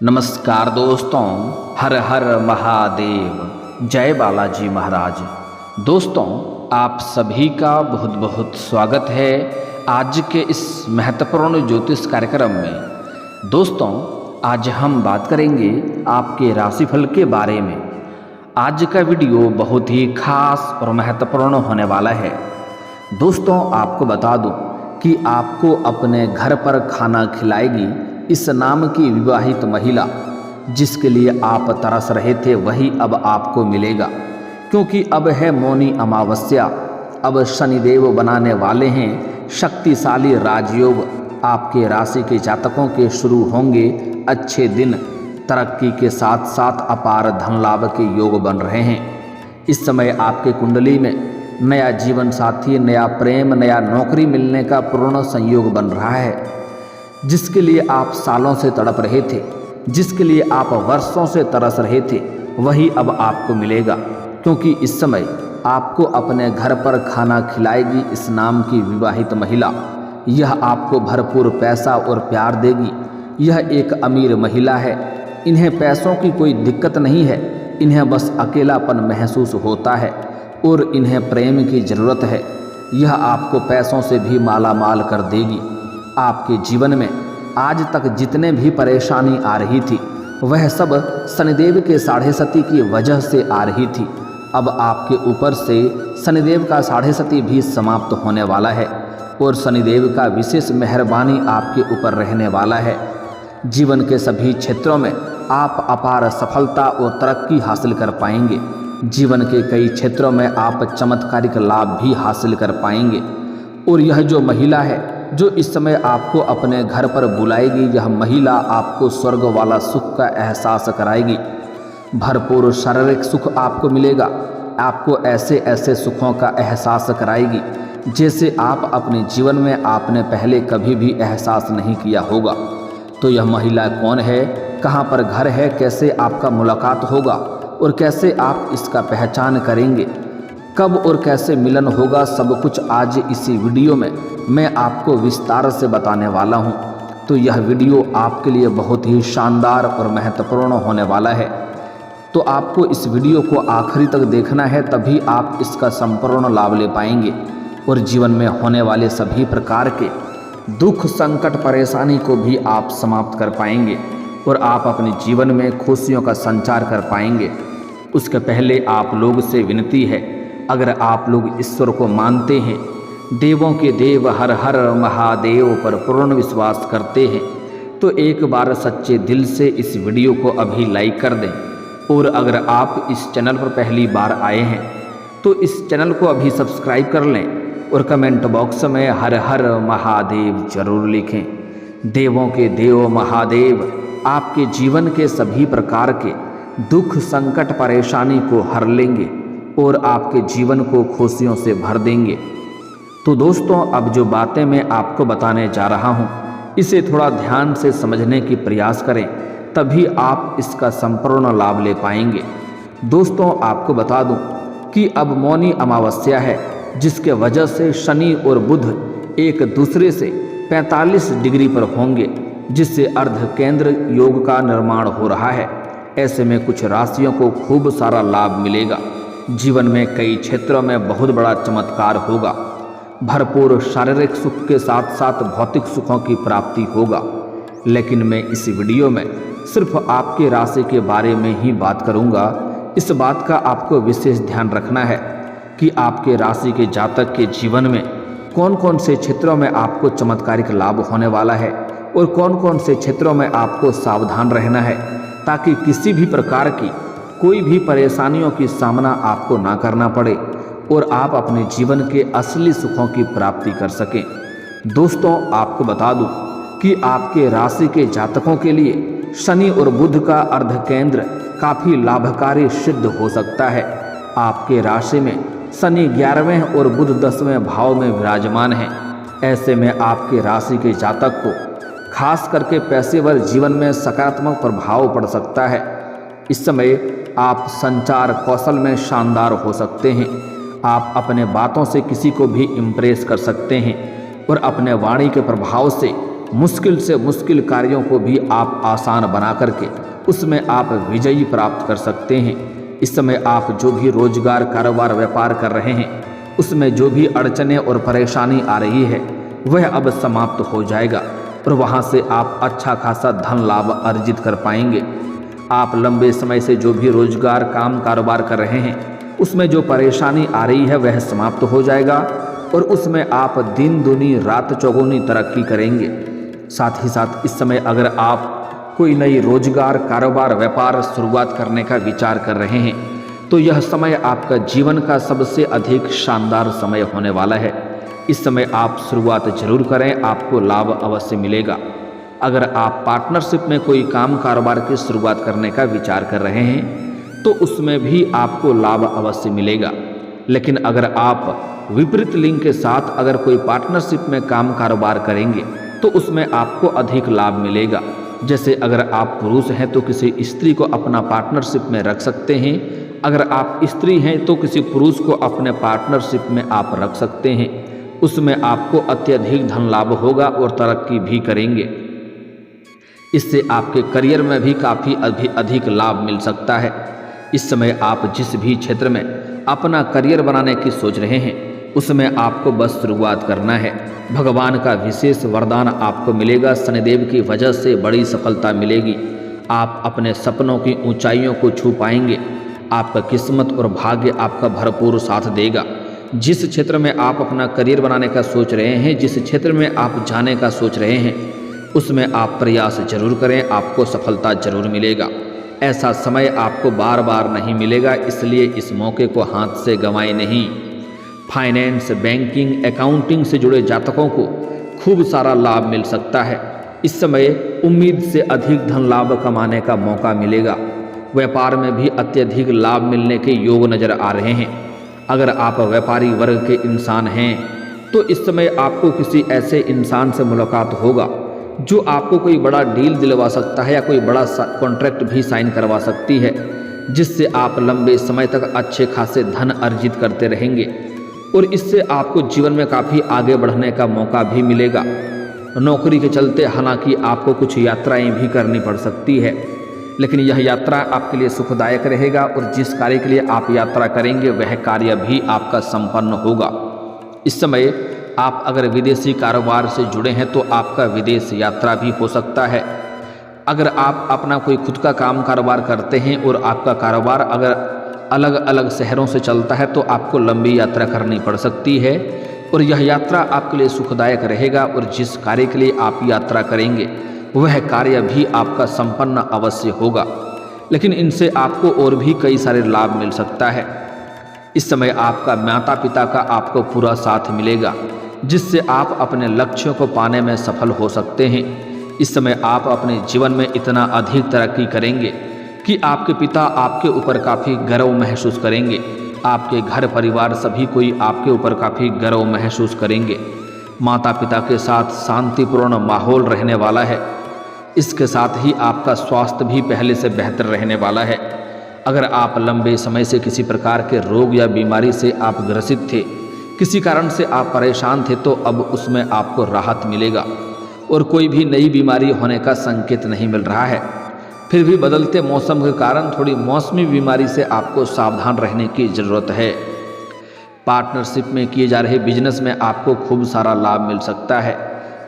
नमस्कार दोस्तों, हर हर महादेव, जय बालाजी महाराज। दोस्तों, आप सभी का बहुत बहुत स्वागत है आज के इस महत्वपूर्ण ज्योतिष कार्यक्रम में। दोस्तों, आज हम बात करेंगे आपके राशिफल के बारे में। आज का वीडियो बहुत ही खास और महत्वपूर्ण होने वाला है। दोस्तों, आपको बता दूं कि आपको अपने घर पर खाना खिलाएगी इस नाम की विवाहित महिला, जिसके लिए आप तरस रहे थे वही अब आपको मिलेगा। क्योंकि अब है मौनी अमावस्या, अब शनिदेव बनाने वाले हैं शक्तिशाली राजयोग। आपके राशि के जातकों के शुरू होंगे अच्छे दिन, तरक्की के साथ साथ अपार धन लाभ के योग बन रहे हैं। इस समय आपके कुंडली में नया जीवन साथी, नया प्रेम, नया नौकरी मिलने का पूर्ण संयोग बन रहा है। जिसके लिए आप सालों से तड़प रहे थे, जिसके लिए आप वर्षों से तरस रहे थे, वही अब आपको मिलेगा। क्योंकि इस समय आपको अपने घर पर खाना खिलाएगी इस नाम की विवाहित महिला। यह आपको भरपूर पैसा और प्यार देगी। यह एक अमीर महिला है। इन्हें पैसों की कोई दिक्कत नहीं है, इन्हें बस अकेलापन महसूस होता है और इन्हें प्रेम की ज़रूरत है। यह आपको पैसों से भी माला माल कर देगी। आपके जीवन में आज तक जितने भी परेशानी आ रही थी, वह सब शनिदेव के 7.5 की वजह से आ रही थी। अब आपके ऊपर से शनिदेव का 7.5 भी समाप्त होने वाला है और शनिदेव का विशेष मेहरबानी आपके ऊपर रहने वाला है। जीवन के सभी क्षेत्रों में आप अपार सफलता और तरक्की हासिल कर पाएंगे। जीवन के कई क्षेत्रों में आप चमत्कारिक लाभ भी हासिल कर पाएंगे। और यह जो महिला है जो इस समय आपको अपने घर पर बुलाएगी, यह महिला आपको स्वर्ग वाला सुख का एहसास कराएगी। भरपूर शारीरिक सुख आपको मिलेगा। आपको ऐसे ऐसे सुखों का एहसास कराएगी जैसे आप अपने जीवन में आपने पहले कभी भी एहसास नहीं किया होगा। तो यह महिला कौन है, कहाँ पर घर है, कैसे आपका मुलाकात होगा और कैसे आप इसका पहचान करेंगे, कब और कैसे मिलन होगा, सब कुछ आज इसी वीडियो में मैं आपको विस्तार से बताने वाला हूं। तो यह वीडियो आपके लिए बहुत ही शानदार और महत्वपूर्ण होने वाला है। तो आपको इस वीडियो को आखिरी तक देखना है, तभी आप इसका संपूर्ण लाभ ले पाएंगे और जीवन में होने वाले सभी प्रकार के दुख, संकट, परेशानी को भी आप समाप्त कर पाएंगे और आप अपने जीवन में खुशियों का संचार कर पाएंगे। उसके पहले आप लोग से विनती है, अगर आप लोग ईश्वर को मानते हैं, देवों के देव हर हर महादेव पर पूर्ण विश्वास करते हैं, तो एक बार सच्चे दिल से इस वीडियो को अभी लाइक कर दें। और अगर आप इस चैनल पर पहली बार आए हैं तो इस चैनल को अभी सब्सक्राइब कर लें और कमेंट बॉक्स में हर हर महादेव जरूर लिखें। देवों के देव महादेव आपके जीवन के सभी प्रकार के दुख, संकट, परेशानी को हर लेंगे और आपके जीवन को खुशियों से भर देंगे। तो दोस्तों, अब जो बातें मैं आपको बताने जा रहा हूँ, इसे थोड़ा ध्यान से समझने की प्रयास करें, तभी आप इसका संपूर्ण लाभ ले पाएंगे। दोस्तों, आपको बता दूं कि अब मौनी अमावस्या है, जिसके वजह से शनि और बुध एक दूसरे से 45 डिग्री पर होंगे, जिससे अर्ध केंद्र योग का निर्माण हो रहा है। ऐसे में कुछ राशियों को खूब सारा लाभ मिलेगा। जीवन में कई क्षेत्रों में बहुत बड़ा चमत्कार होगा। भरपूर शारीरिक सुख के साथ साथ भौतिक सुखों की प्राप्ति होगा। लेकिन मैं इस वीडियो में सिर्फ आपके राशि के बारे में ही बात करूंगा। इस बात का आपको विशेष ध्यान रखना है कि आपके राशि के जातक के जीवन में कौन कौन से क्षेत्रों में आपको चमत्कारिक लाभ होने वाला है और कौन कौन से क्षेत्रों में आपको सावधान रहना है, ताकि किसी भी प्रकार की कोई भी परेशानियों की सामना आपको ना करना पड़े और आप अपने जीवन के असली सुखों की प्राप्ति कर सकें। दोस्तों, आपको बता दूं कि आपके राशि के जातकों के लिए शनि और बुध का अर्ध केंद्र काफ़ी लाभकारी सिद्ध हो सकता है। आपके राशि में शनि 11वें और बुध 10वें भाव में विराजमान हैं। ऐसे में आपके राशि के जातक को खास करके पेशेवर जीवन में सकारात्मक प्रभाव पड़ सकता है। इस समय आप संचार कौशल में शानदार हो सकते हैं। आप अपने बातों से किसी को भी इम्प्रेस कर सकते हैं और अपने वाणी के प्रभाव से मुश्किल से मुश्किल कार्यों को भी आप आसान बना करके उसमें आप विजयी प्राप्त कर सकते हैं। इस समय आप जो भी रोजगार, कारोबार, व्यापार कर रहे हैं उसमें जो भी अड़चनें और परेशानी आ रही है वह अब समाप्त हो जाएगा और वहां से आप अच्छा खासा धन लाभ अर्जित कर पाएंगे। आप लंबे समय से जो भी रोजगार, काम, कारोबार कर रहे हैं उसमें जो परेशानी आ रही है वह समाप्त हो जाएगा और उसमें आप दिन दूनी रात चौगुनी तरक्की करेंगे। साथ ही साथ इस समय अगर आप कोई नई रोजगार, कारोबार, व्यापार शुरुआत करने का विचार कर रहे हैं तो यह समय आपका जीवन का सबसे अधिक शानदार समय होने वाला है। इस समय आप शुरुआत जरूर करें, आपको लाभ अवश्य मिलेगा। अगर आप पार्टनरशिप में कोई काम, कारोबार की शुरुआत करने का विचार कर रहे हैं तो उसमें भी आपको लाभ अवश्य मिलेगा। लेकिन अगर आप विपरीत लिंग के साथ अगर कोई पार्टनरशिप में काम, कारोबार करेंगे तो उसमें आपको अधिक लाभ मिलेगा। जैसे अगर आप पुरुष हैं तो किसी स्त्री को अपना पार्टनरशिप में रख सकते हैं, अगर आप स्त्री हैं तो किसी पुरुष को अपने पार्टनरशिप में आप रख सकते हैं। उसमें आपको अत्यधिक धन लाभ होगा और तरक्की भी करेंगे। इससे आपके करियर में भी काफ़ी अधिक लाभ मिल सकता है। इस समय आप जिस भी क्षेत्र में अपना करियर बनाने की सोच रहे हैं उसमें आपको बस शुरुआत करना है। भगवान का विशेष वरदान आपको मिलेगा, शनिदेव की वजह से बड़ी सफलता मिलेगी। आप अपने सपनों की ऊंचाइयों को छू पाएंगे। आपका किस्मत और भाग्य आपका भरपूर साथ देगा। जिस क्षेत्र में आप अपना करियर बनाने का सोच रहे हैं, जिस क्षेत्र में आप जाने का सोच रहे हैं उसमें आप प्रयास जरूर करें, आपको सफलता जरूर मिलेगा। ऐसा समय आपको बार बार नहीं मिलेगा, इसलिए इस मौके को हाथ से गंवाएं नहीं। फाइनेंस, बैंकिंग, अकाउंटिंग से जुड़े जातकों को खूब सारा लाभ मिल सकता है। इस समय उम्मीद से अधिक धन लाभ कमाने का मौका मिलेगा। व्यापार में भी अत्यधिक लाभ मिलने के योग नजर आ रहे हैं। अगर आप व्यापारी वर्ग के इंसान हैं तो इस समय आपको किसी ऐसे इंसान से मुलाकात होगा जो आपको कोई बड़ा डील दिलवा सकता है या कोई बड़ा कॉन्ट्रैक्ट भी साइन करवा सकती है, जिससे आप लंबे समय तक अच्छे खासे धन अर्जित करते रहेंगे और इससे आपको जीवन में काफ़ी आगे बढ़ने का मौका भी मिलेगा। नौकरी के चलते हालांकि आपको कुछ यात्राएं भी करनी पड़ सकती है, लेकिन यह यात्रा आपके लिए सुखदायक रहेगा और जिस कार्य के लिए आप यात्रा करेंगे वह कार्य भी आपका संपन्न होगा। इस समय आप अगर विदेशी कारोबार से जुड़े हैं तो आपका विदेश यात्रा भी हो सकता है। अगर आप अपना कोई खुद का काम, कारोबार करते हैं और आपका कारोबार अगर अलग अलग शहरों से चलता है तो आपको लंबी यात्रा करनी पड़ सकती है और यह यात्रा आपके लिए सुखदायक रहेगा और जिस कार्य के लिए आप यात्रा करेंगे वह कार्य भी आपका संपन्न अवश्य होगा। लेकिन इनसे आपको और भी कई सारे लाभ मिल सकता है। इस समय आपका माता पिता का आपको पूरा साथ मिलेगा, जिससे आप अपने लक्ष्यों को पाने में सफल हो सकते हैं। इस समय आप अपने जीवन में इतना अधिक तरक्की करेंगे कि आपके पिता आपके ऊपर काफ़ी गर्व महसूस करेंगे। आपके घर परिवार सभी कोई आपके ऊपर काफ़ी गर्व महसूस करेंगे। माता पिता के साथ शांतिपूर्ण माहौल रहने वाला है। इसके साथ ही आपका स्वास्थ्य भी पहले से बेहतर रहने वाला है। अगर आप लंबे समय से किसी प्रकार के रोग या बीमारी से आप ग्रसित थे, किसी कारण से आप परेशान थे, तो अब उसमें आपको राहत मिलेगा और कोई भी नई बीमारी होने का संकेत नहीं मिल रहा है। फिर भी बदलते मौसम के कारण थोड़ी मौसमी बीमारी से आपको सावधान रहने की ज़रूरत है। पार्टनरशिप में किए जा रहे बिजनेस में आपको खूब सारा लाभ मिल सकता है।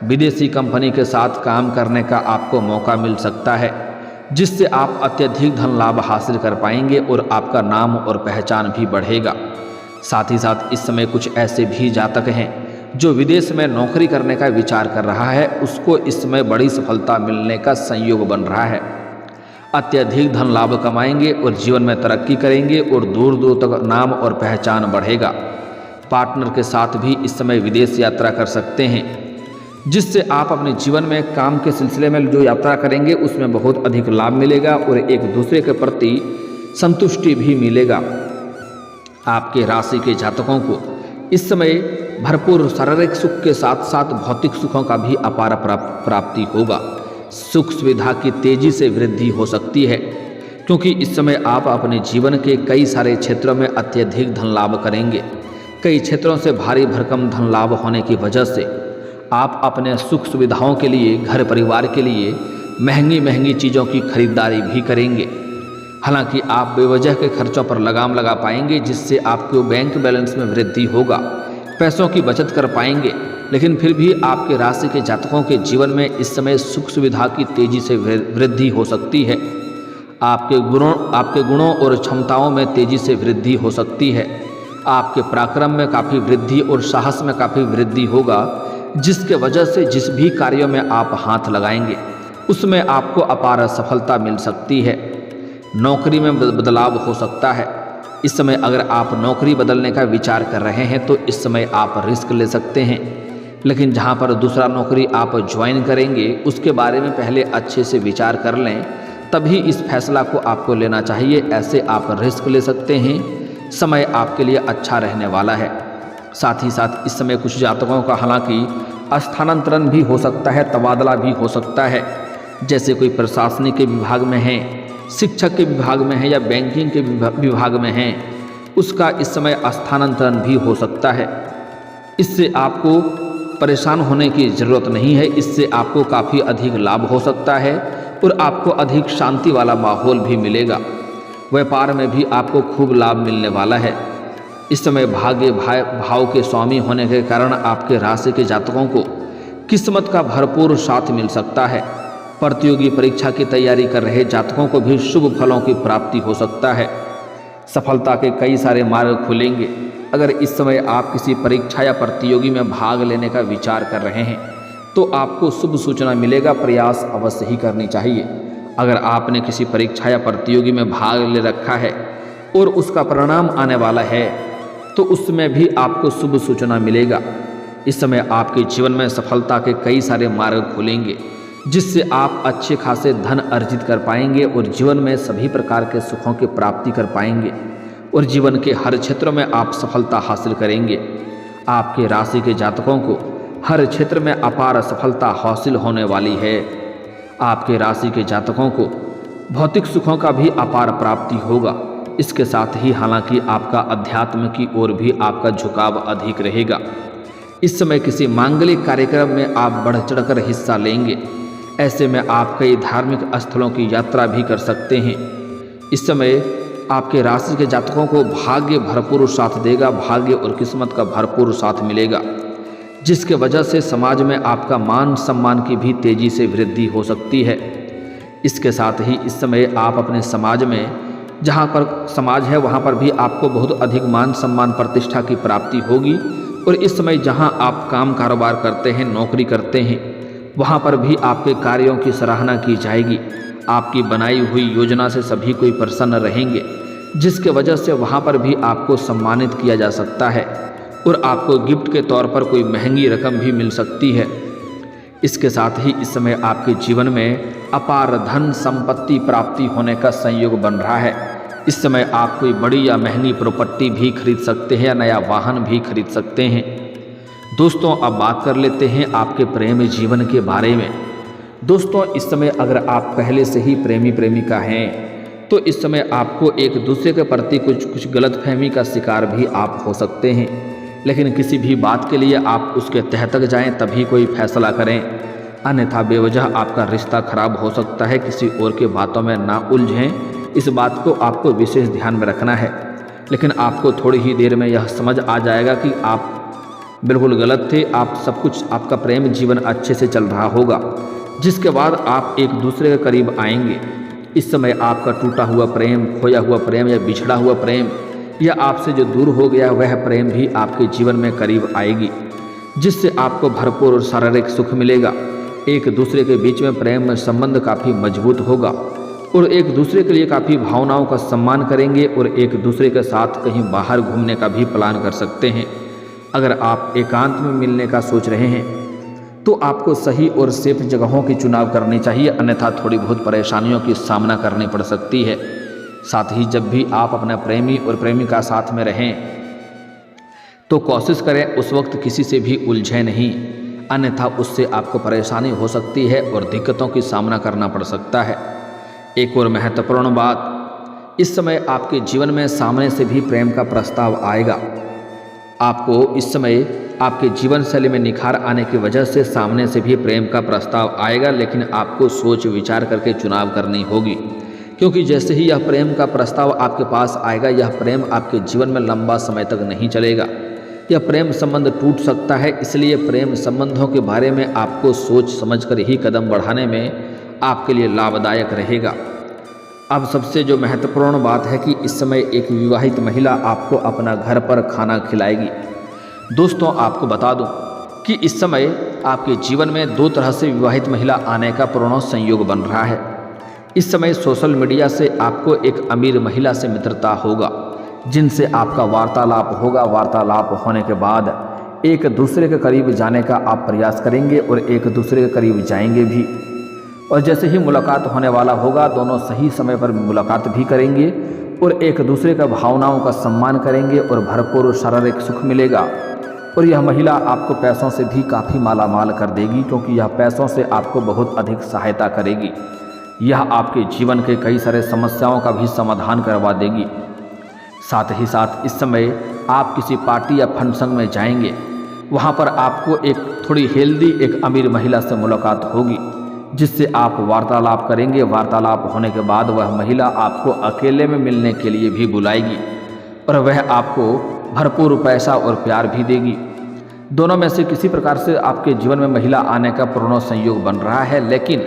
विदेशी कंपनी के साथ काम करने का आपको मौका मिल सकता है, जिससे आप अत्यधिक धन लाभ हासिल कर पाएंगे और आपका नाम और पहचान भी बढ़ेगा। साथ ही साथ इस समय कुछ ऐसे भी जातक हैं जो विदेश में नौकरी करने का विचार कर रहा है, उसको इस समय बड़ी सफलता मिलने का संयोग बन रहा है। अत्यधिक धन लाभ कमाएंगे और जीवन में तरक्की करेंगे और दूर दूर तक नाम और पहचान बढ़ेगा। पार्टनर के साथ भी इस समय विदेश यात्रा कर सकते हैं, जिससे आप अपने जीवन में काम के सिलसिले में जो यात्रा करेंगे उसमें बहुत अधिक लाभ मिलेगा और एक दूसरे के प्रति संतुष्टि भी मिलेगा। आपके राशि के जातकों को इस समय भरपूर शारीरिक सुख के साथ साथ भौतिक सुखों का भी अपार प्राप्ति होगा। सुख सुविधा की तेजी से वृद्धि हो सकती है, क्योंकि इस समय आप अपने जीवन के कई सारे क्षेत्रों में अत्यधिक धन लाभ करेंगे। कई क्षेत्रों से भारी भरकम धन लाभ होने की वजह से आप अपने सुख सुविधाओं के लिए, घर परिवार के लिए महंगी महंगी चीज़ों की खरीदारी भी करेंगे। हालांकि आप बेवजह के खर्चों पर लगाम लगा पाएंगे, जिससे आपके बैंक बैलेंस में वृद्धि होगा, पैसों की बचत कर पाएंगे। लेकिन फिर भी आपके राशि के जातकों के जीवन में इस समय सुख सुविधा की तेजी से वृद्धि हो सकती है। आपके गुणों और क्षमताओं में तेजी से वृद्धि हो सकती है। आपके पराक्रम में काफ़ी वृद्धि और साहस में काफ़ी वृद्धि होगा, जिसके वजह से जिस भी कार्यों में आप हाथ लगाएंगे उसमें आपको अपार सफलता मिल सकती है। नौकरी में बदलाव हो सकता है। इस समय अगर आप नौकरी बदलने का विचार कर रहे हैं तो इस समय आप रिस्क ले सकते हैं। लेकिन जहां पर दूसरा नौकरी आप ज्वाइन करेंगे उसके बारे में पहले अच्छे से विचार कर लें, तभी इस फैसला को आपको लेना चाहिए। ऐसे आप रिस्क ले सकते हैं। समय आपके लिए अच्छा रहने वाला है। साथ ही साथ इस समय कुछ जातकों का हालांकि स्थानांतरण भी हो सकता है, तबादला भी हो सकता है। जैसे कोई प्रशासनिक के विभाग में है, शिक्षक के विभाग में है या बैंकिंग के विभाग में है, उसका इस समय स्थानांतरण भी हो सकता है। इससे आपको परेशान होने की ज़रूरत नहीं है। इससे आपको काफ़ी अधिक लाभ हो सकता है और आपको अधिक शांति वाला माहौल भी मिलेगा। व्यापार में भी आपको खूब लाभ मिलने वाला है। इस समय भाग्य भाव के स्वामी होने के कारण आपके राशि के जातकों को किस्मत का भरपूर साथ मिल सकता है। प्रतियोगी परीक्षा की तैयारी कर रहे जातकों को भी शुभ फलों की प्राप्ति हो सकता है। सफलता के कई सारे मार्ग खुलेंगे। अगर इस समय आप किसी परीक्षा या प्रतियोगी में भाग लेने का विचार कर रहे हैं तो आपको शुभ सूचना मिलेगा। प्रयास अवश्य ही करनी चाहिए। अगर आपने किसी परीक्षा या प्रतियोगी में भाग ले रखा है और उसका परिणाम आने वाला है तो उसमें भी आपको शुभ सूचना मिलेगा। इस समय आपके जीवन में सफलता के कई सारे मार्ग खुलेंगे, जिससे आप अच्छे खासे धन अर्जित कर पाएंगे और जीवन में सभी प्रकार के सुखों की प्राप्ति कर पाएंगे और जीवन के हर क्षेत्र में आप सफलता हासिल करेंगे। आपके राशि के जातकों को हर क्षेत्र में अपार सफलता हासिल होने वाली है। आपके राशि के जातकों को भौतिक सुखों का भी अपार प्राप्ति होगा। इसके साथ ही हालांकि आपका अध्यात्म की ओर भी आपका झुकाव अधिक रहेगा। इस समय किसी मांगलिक कार्यक्रम में आप बढ़ चढ़कर हिस्सा लेंगे। ऐसे में आप कई धार्मिक स्थलों की यात्रा भी कर सकते हैं। इस समय आपके राशि के जातकों को भाग्य भरपूर साथ देगा। भाग्य और किस्मत का भरपूर साथ मिलेगा, जिसके वजह से समाज में आपका मान सम्मान की भी तेजी से वृद्धि हो सकती है। इसके साथ ही इस समय आप अपने समाज में, जहाँ पर समाज है वहाँ पर भी आपको बहुत अधिक मान सम्मान प्रतिष्ठा की प्राप्ति होगी। और इस समय जहाँ आप काम कारोबार करते हैं, नौकरी करते हैं, वहाँ पर भी आपके कार्यों की सराहना की जाएगी। आपकी बनाई हुई योजना से सभी कोई प्रसन्न रहेंगे, जिसके वजह से वहाँ पर भी आपको सम्मानित किया जा सकता है और आपको गिफ्ट के तौर पर कोई महंगी रकम भी मिल सकती है। इसके साथ ही इस समय आपके जीवन में अपार धन संपत्ति प्राप्ति होने का संयोग बन रहा है। इस समय आप कोई बड़ी या महंगी प्रॉपर्टी भी खरीद सकते हैं या नया वाहन भी खरीद सकते हैं। दोस्तों, अब बात कर लेते हैं आपके प्रेम जीवन के बारे में। दोस्तों, इस समय अगर आप पहले से ही प्रेमी प्रेमिका हैं तो इस समय आपको एक दूसरे के प्रति कुछ गलतफहमी का शिकार भी आप हो सकते हैं। लेकिन किसी भी बात के लिए आप उसके तह तक जाएं तभी कोई फैसला करें, अन्यथा बेवजह आपका रिश्ता खराब हो सकता है। किसी और के बातों में ना उलझें, इस बात को आपको विशेष ध्यान में रखना है। लेकिन आपको थोड़ी ही देर में यह समझ आ जाएगा कि आप बिल्कुल गलत थे। आप सब कुछ, आपका प्रेम जीवन अच्छे से चल रहा होगा, जिसके बाद आप एक दूसरे के करीब आएंगे। इस समय आपका टूटा हुआ प्रेम, खोया हुआ प्रेम या बिछड़ा हुआ प्रेम या आपसे जो दूर हो गया वह प्रेम भी आपके जीवन में करीब आएगी, जिससे आपको भरपूर और शारीरिक सुख मिलेगा। एक दूसरे के बीच में प्रेम में संबंध काफ़ी मजबूत होगा और एक दूसरे के लिए काफ़ी भावनाओं का सम्मान करेंगे और एक दूसरे के साथ कहीं बाहर घूमने का भी प्लान कर सकते हैं। अगर आप एकांत में मिलने का सोच रहे हैं तो आपको सही और सेफ जगहों की चुनाव करनी चाहिए, अन्यथा थोड़ी बहुत परेशानियों की सामना करनी पड़ सकती है। साथ ही जब भी आप अपने प्रेमी और प्रेमिका साथ में रहें तो कोशिश करें उस वक्त किसी से भी उलझे नहीं, अन्यथा उससे आपको परेशानी हो सकती है और दिक्कतों की सामना करना पड़ सकता है। एक और महत्वपूर्ण बात, इस समय आपके जीवन में सामने से भी प्रेम का प्रस्ताव आएगा। आपको इस समय आपके जीवन शैली में निखार आने की वजह से सामने से भी प्रेम का प्रस्ताव आएगा, लेकिन आपको सोच विचार करके चुनाव करनी होगी, क्योंकि जैसे ही यह प्रेम का प्रस्ताव आपके पास आएगा, यह प्रेम आपके जीवन में लंबा समय तक नहीं चलेगा। यह प्रेम संबंध टूट सकता है, इसलिए प्रेम संबंधों के बारे में आपको सोच समझकर ही कदम बढ़ाने में आपके लिए लाभदायक रहेगा। अब सबसे जो महत्वपूर्ण बात है कि इस समय एक विवाहित महिला आपको अपना घर पर खाना खिलाएगी। दोस्तों, आपको बता दूं कि इस समय आपके जीवन में दो तरह से विवाहित महिला आने का पूर्ण संयोग बन रहा है। इस समय सोशल मीडिया से आपको एक अमीर महिला से मित्रता होगा, जिनसे आपका वार्तालाप होगा। वार्तालाप होने के बाद एक दूसरे के करीब जाने का आप प्रयास करेंगे और एक दूसरे के करीब जाएंगे भी। और जैसे ही मुलाकात होने वाला होगा, दोनों सही समय पर मुलाकात भी करेंगे और एक दूसरे का भावनाओं का सम्मान करेंगे और भरपूर शारीरिक सुख मिलेगा। और यह महिला आपको पैसों से भी काफ़ी माला माल कर देगी, क्योंकि यह पैसों से आपको बहुत अधिक सहायता करेगी। यह आपके जीवन के कई सारे समस्याओं का भी समाधान करवा देगी। साथ ही साथ इस समय आप किसी पार्टी या फंक्शन में जाएंगे, वहाँ पर आपको एक थोड़ी हेल्दी एक अमीर महिला से मुलाकात होगी, जिससे आप वार्तालाप करेंगे। वार्तालाप होने के बाद वह महिला आपको अकेले में मिलने के लिए भी बुलाएगी और वह आपको भरपूर पैसा और प्यार भी देगी। दोनों में से किसी प्रकार से आपके जीवन में महिला आने का पूर्ण संयोग बन रहा है। लेकिन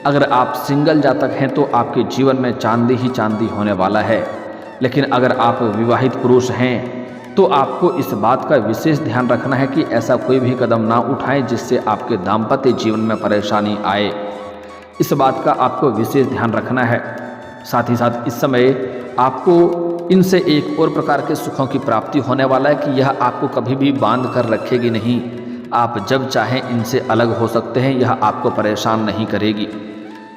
अगर आप सिंगल जातक हैं तो आपके जीवन में चांदी ही चांदी होने वाला है। लेकिन अगर आप विवाहित पुरुष हैं तो आपको इस बात का विशेष ध्यान रखना है कि ऐसा कोई भी कदम ना उठाएं जिससे आपके दाम्पत्य जीवन में परेशानी आए। इस बात का आपको विशेष ध्यान रखना है। साथ ही साथ इस समय आपको इनसे एक और प्रकार के सुखों की प्राप्ति होने वाला है कि यह आपको कभी भी बांध कर रखेगी नहीं। आप जब चाहें इनसे अलग हो सकते हैं, यह आपको परेशान नहीं करेगी।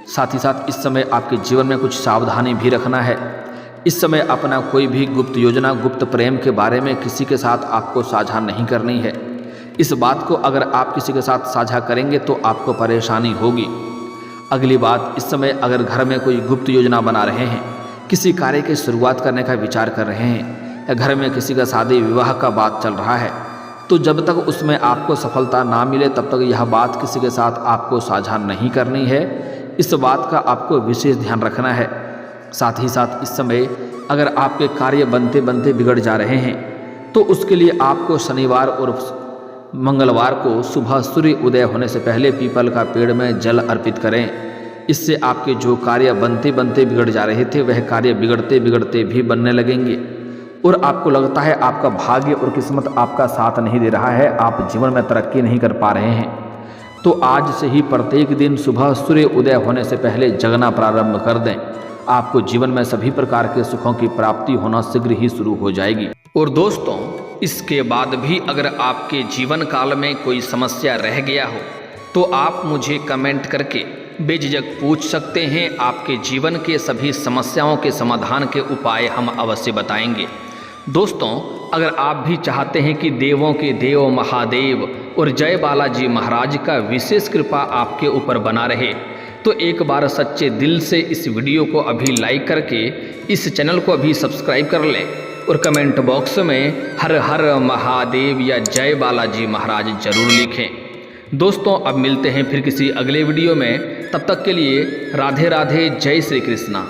साथ ही साथ इस समय आपके जीवन में कुछ सावधानी भी रखना है। इस समय अपना कोई भी गुप्त योजना, गुप्त प्रेम के बारे में किसी के साथ आपको साझा नहीं करनी है। इस बात को अगर आप किसी के साथ साझा करेंगे तो आपको परेशानी होगी। अगली बात, इस समय अगर घर में कोई गुप्त योजना बना रहे हैं, किसी कार्य की शुरुआत करने का विचार कर रहे हैं, या घर में किसी का शादी विवाह का बात चल रहा है, तो जब तक उसमें आपको सफलता ना मिले तब तक यह बात किसी के साथ आपको साझा नहीं करनी है। इस बात का आपको विशेष ध्यान रखना है। साथ ही साथ इस समय अगर आपके कार्य बनते बनते बिगड़ जा रहे हैं तो उसके लिए आपको शनिवार और मंगलवार को सुबह सूर्य उदय होने से पहले पीपल का पेड़ में जल अर्पित करें। इससे आपके जो कार्य बनते बनते बिगड़ जा रहे थे वह कार्य बिगड़ते बिगड़ते भी बनने लगेंगे। और आपको लगता है आपका भाग्य और किस्मत आपका साथ नहीं दे रहा है, आप जीवन में तरक्की नहीं कर पा रहे हैं, तो आज से ही प्रत्येक दिन सुबह सूर्य उदय होने से पहले जगना प्रारंभ कर दें। आपको जीवन में सभी प्रकार के सुखों की प्राप्ति होना शीघ्र ही शुरू हो जाएगी। और दोस्तों, इसके बाद भी अगर आपके जीवन काल में कोई समस्या रह गया हो तो आप मुझे कमेंट करके बेझिझक पूछ सकते हैं। आपके जीवन के सभी समस्याओं के समाधान के उपाय हम अवश्य बताएंगे। दोस्तों, अगर आप भी चाहते हैं कि देवों के देव महादेव और जय बालाजी महाराज का विशेष कृपा आपके ऊपर बना रहे तो एक बार सच्चे दिल से इस वीडियो को अभी लाइक करके इस चैनल को अभी सब्सक्राइब कर लें और कमेंट बॉक्स में हर हर महादेव या जय बालाजी महाराज जरूर लिखें। दोस्तों, अब मिलते हैं फिर किसी अगले वीडियो में। तब तक के लिए राधे राधे, जय श्री कृष्णा।